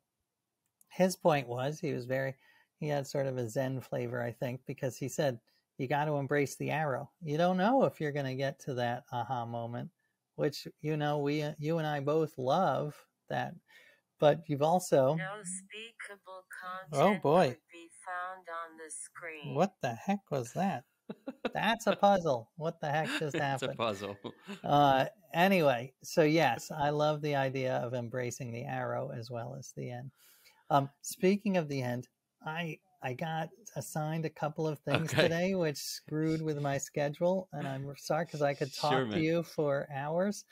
his point was he had sort of a Zen flavor, I think, because he said, you got to embrace the arrow. You don't know if you're going to get to that aha moment, which, you and I both love that. But you've also... No speakable content oh boy, could be found on the screen. What the heck was that? That's a puzzle. What the heck just happened? It's a puzzle. Anyway, so yes, I love the idea of embracing the arrow as well as the end. Speaking of the end, I got assigned a couple of things today, which screwed with my schedule, and I'm sorry because I could talk to you for hours,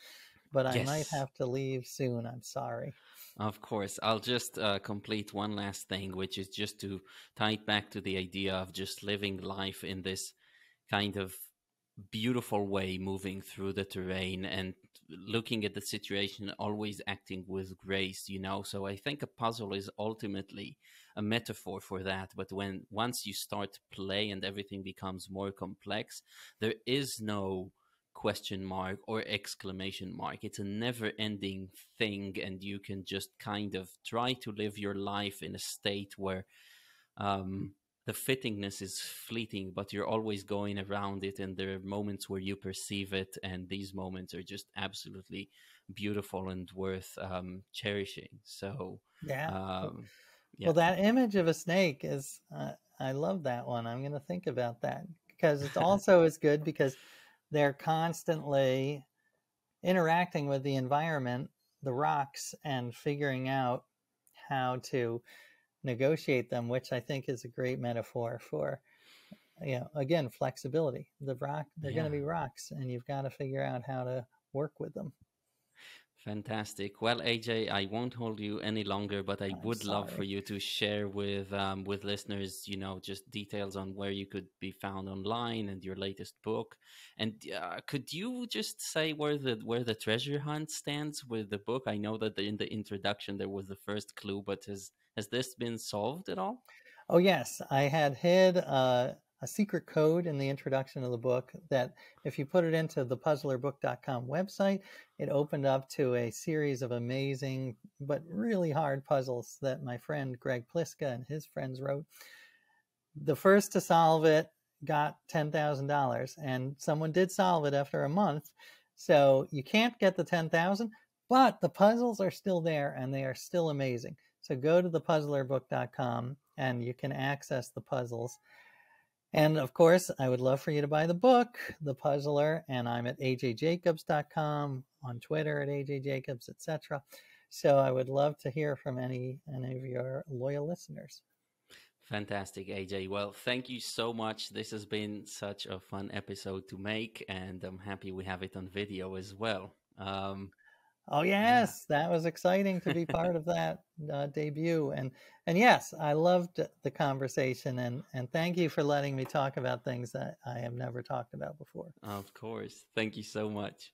but I might have to leave soon. I'm sorry. Of course. I'll just complete one last thing, which is just to tie it back to the idea of just living life in this kind of beautiful way, moving through the terrain and looking at the situation, always acting with grace, So I think a puzzle is ultimately a metaphor for that. But once you start to play and everything becomes more complex, there is no question mark or exclamation mark. It's a never-ending thing, and you can just kind of try to live your life in a state where the fittingness is fleeting, but you're always going around it, and there are moments where you perceive it, and these moments are just absolutely beautiful and worth cherishing. So well, that image of a snake is I love that one. I'm going to think about that, because it's also is good because they're constantly interacting with the environment, the rocks, and figuring out how to negotiate them, which I think is a great metaphor for, again, flexibility. They're going to be rocks, and you've got to figure out how to work with them. Fantastic. Well, AJ, I won't hold you any longer, but I would love for you to share with listeners, just details on where you could be found online and your latest book. And could you just say where the treasure hunt stands with the book? I know that in the introduction there was the first clue, but has this been solved at all? Oh yes, I had hid a secret code in the introduction of the book that if you put it into the puzzlerbook.com website, it opened up to a series of amazing but really hard puzzles that my friend Greg Pliska and his friends wrote. The first to solve it got $10,000, and someone did solve it after a month. So you can't get the 10,000, but the puzzles are still there, and they are still amazing. So go to thepuzzlerbook.com and you can access the puzzles. And of course, I would love for you to buy the book, The Puzzler, and I'm at ajjacobs.com, on Twitter at ajjacobs, etc. So I would love to hear from any of your loyal listeners. Fantastic, AJ. Well, thank you so much. This has been such a fun episode to make, and I'm happy we have it on video as well. Oh yes, that was exciting to be part of that debut, and yes, I loved the conversation, and thank you for letting me talk about things that I have never talked about before. Of course, thank you so much.